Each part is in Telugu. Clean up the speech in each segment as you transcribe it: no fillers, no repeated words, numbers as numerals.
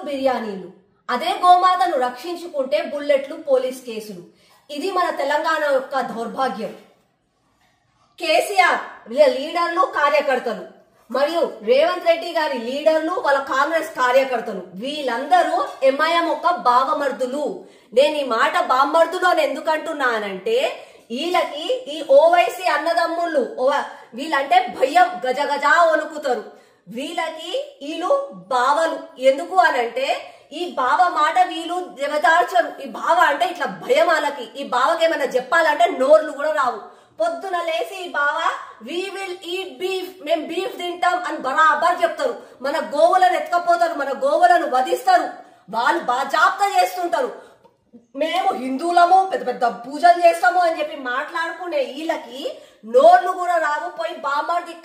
బిర్యానీలు, అదే గోమాతను రక్షించుకుంటే బుల్లెట్లు, పోలీస్ కేసులు. ఇది మన తెలంగాణ యొక్క దౌర్భాగ్యం. కేసీఆర్ లీడర్లు, కార్యకర్తలు మరియు రేవంత్ రెడ్డి గారి లీడర్లు, వాళ్ళ కాంగ్రెస్ కార్యకర్తలు, వీళ్ళందరూ ఎంఐఎం యొక్క బావమర్దులు. నేను ఈ మాట బావమర్దులు అని ఎందుకు అంటున్నానంటే, వీళ్ళకి ఈ ఓవైసీ అన్నదమ్ముళ్ళు వీళ్ళంటే భయం, గజ గజా వణుకుతారు. వీళ్ళకి వీళ్ళు బావలు. ఎందుకు అనంటే ఈ బావ మాట వీళ్ళు దిగజార్చరు. ఈ బావ అంటే ఇట్లా భయం వాళ్ళకి. ఈ బావకి ఏమైనా చెప్పాలంటే నోర్లు కూడా రావు. పొద్దున లేసి ఈ బావ వి విల్ ఈట్ బీఫ్, మేము బీఫ్ తింటాం అని బరాబర్ చెప్తారు. మన గోవులను ఎత్తుకపోతారు, మన గోవులను వధిస్తారు. వాళ్ళు బాజాప్తా చేస్తుంటారు. మేము హిందువులము, పెద్ద పెద్ద పూజలు చేస్తాము అని చెప్పి మాట్లాడుకునే వీళ్ళకి నోర్లు కూడా రావు. పోయి బామ్మడి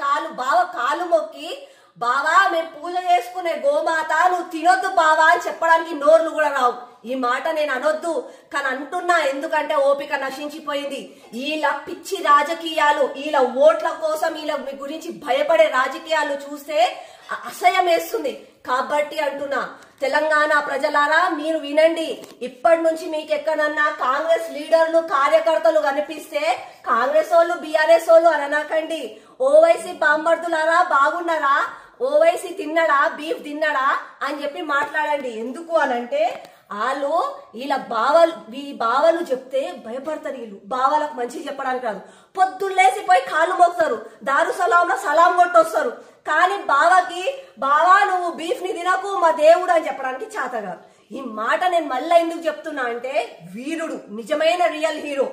బావ కాలు మొక్కి, బావా మేము పూజ చేసుకునే గోమాత, నువ్వు తినొద్దు బావా అని చెప్పడానికి నోర్లు కూడా రావు. ఈ మాట నేను అనొద్దు, కానీ అంటున్నా. ఎందుకంటే ఓపిక నశించిపోయింది. వీళ్ళ పిచ్చి రాజకీయాలు, వీళ్ళ ఓట్ల కోసం, వీళ్ళ మీ గురించి భయపడే రాజకీయాలు చూస్తే అసహ్యం వేస్తుంది. కాబట్టి అంటున్నా, తెలంగాణ ప్రజలారా మీరు వినండి. ఇప్పటి నుంచి మీకు ఎక్కడన్నా కాంగ్రెస్ లీడర్లు, కార్యకర్తలు కనిపిస్తే కాంగ్రెస్ వాళ్ళు, బీఆర్ఎస్ వాళ్ళు అని అనకండి. ఓవైసీ బామ్మర్దులారా బాగున్నారా, ఓవైసీ తిన్నడా, బీఫ్ తిన్నడా అని చెప్పి మాట్లాడండి. ఎందుకు అనంటే వాళ్ళు ఈ బావలు చెప్తే భయపడతారు. వీళ్ళు బావలకు మంచి చెప్పడానికి రాదు. పొద్దున్నేసి పోయి కాళ్ళు మోగుతారు, దారుసలాంలో సలాం కొట్టొస్తారు. కానీ బావా నువ్వు బీఫ్ ని తినకు, మా దేవుడు అని చెప్పడానికి చేతగా. ఈ మాట నేను మళ్ళీ ఎందుకు చెప్తున్నా అంటే, వీరుడు, నిజమైన రియల్ హీరో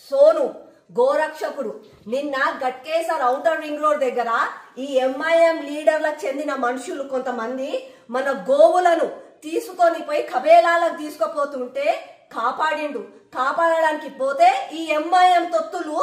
సోను, గోరక్షకుడు, నిన్న గట్కేసర్ ఔటర్ రింగ్ రోడ్ దగ్గర ఈ ఎంఐఎం లీడర్లకు చెందిన మనుషులు కొంతమంది మన గోవులను తీసుకొని పోయి కబేలాలకు తీసుకుపోతుంటే కాపాడిండు. కాపాడడానికి పోతే ఈ ఎంఐఎం తొత్తులు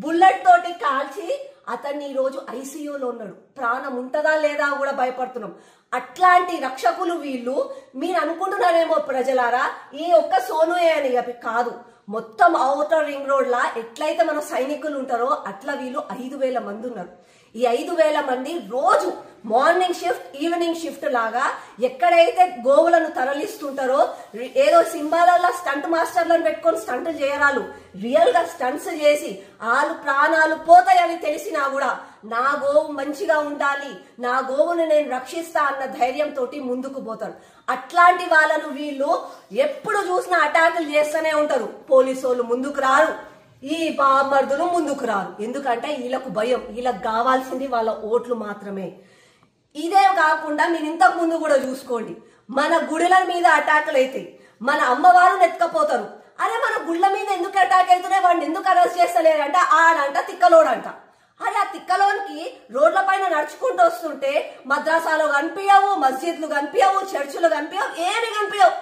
బుల్లెట్ తోటి కాల్చి అతన్ని ఈ రోజు ఐసీయూలో ఉన్నాడు. ప్రాణం ఉంటదా లేదా కూడా భయపడుతున్నాం. అట్లాంటి రక్షకులు వీళ్ళు. మీరు అనుకుంటున్నారేమో ప్రజలారా, ఈ ఒక్క సోనుయే అని కాదు. మొత్తం ఔటర్ రింగ్ రోడ్ లా ఎట్లయితే మన సైనికులు ఉంటారో అట్లా వీళ్ళు 5,000 మంది ఉన్నారు. ఈ 5,000 మంది రోజు మార్నింగ్ షిఫ్ట్, ఈవినింగ్ షిఫ్ట్ లాగా ఎక్కడైతే గోవులను తరలిస్తుంటారో, ఏదో సింబాలల్లో స్టంట్ మాస్టర్లను పెట్టుకొని స్టంట్లు చేయరాలు, రియల్ గా స్టంట్స్ చేసి వాళ్ళు ప్రాణాలు పోతాయని తెలిసినా కూడా నా గోవు మంచిగా ఉండాలి, నా గోవును నేను రక్షిస్తా అన్న ధైర్యంతో ముందుకు పోతారు. అట్లాంటి వాళ్ళను వీళ్ళు ఎప్పుడు చూసినా అటాకులు చేస్తూనే ఉంటారు. పోలీసు వాళ్ళు ముందుకు రారు, ఈ బామర్దులు ముందుకు రారు. ఎందుకంటే వీళ్ళకు భయం, వీళ్ళకి కావాల్సింది వాళ్ళ ఓట్లు మాత్రమే. ఇదే కాకుండా మీరు ఇంతకు ముందు కూడా చూసుకోండి, మన గుడుల మీద అటాకులు అవుతాయి, మన అమ్మవారు ఎత్తుకపోతారు. అరే మన గుళ్ళ మీద ఎందుకు అటాక్ అవుతున్నాయి, వాడిని ఎందుకు అరెస్ట్ చేస్తలేరంట, ఆడంట తిక్కలోడంట. అరే ఆ తిక్కలోనికి రోడ్ల పైన నడుచుకుంటూ వస్తుంటే మద్రాసాలో కనిపించవు, మస్జిద్లు కనిపించవు, చర్చిలు కనిపించవు, ఏమి కనిపించవు.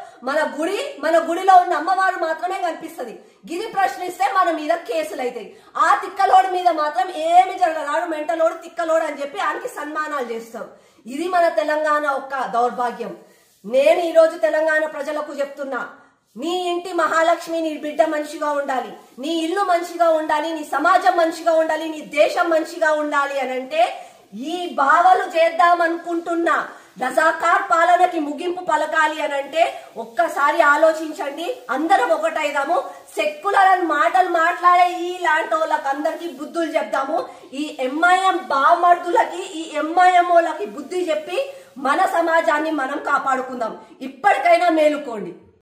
మన గుడిలో ఉన్న అమ్మవారు మాత్రమే కనిపిస్తుంది. గిరి ప్రశ్నిస్తే మన మీద కేసులు అవుతాయి. ఆ తిక్కలోడి మీద మాత్రం ఏమి జరగరాడు, మెంటలోడు, తిక్కలోడు అని చెప్పి ఆయనకి సన్మానాలు చేస్తారు. ఇది మన తెలంగాణ యొక్క దౌర్భాగ్యం. నేను ఈ రోజు తెలంగాణ ప్రజలకు చెప్తున్నా, నీ ఇంటి మహాలక్ష్మి, నీ బిడ్డ మంచిగా ఉండాలి, నీ ఇల్లు మంచిగా ఉండాలి, నీ సమాజం మంచిగా ఉండాలి, నీ దేశం మంచిగా ఉండాలి అని అంటే ఈ బావలు చేద్దామనుకుంటున్నా రజాకార్ పాలనకి ముగింపు పలకాలి అని అంటే ఒక్కసారి ఆలోచించండి. అందరం ఒకటైదాము. సెక్యులర్ మాటలు మాట్లాడే ఈ లాంటి వాళ్ళకి అందరికి బుద్ధులు చెప్దాము. ఈ ఎంఐఎం బామర్దులకి, ఈ ఎంఐఎం వాళ్ళకి బుద్ధి చెప్పి మన సమాజాన్ని మనం కాపాడుకుందాం. ఇప్పటికైనా మేలుకోండి.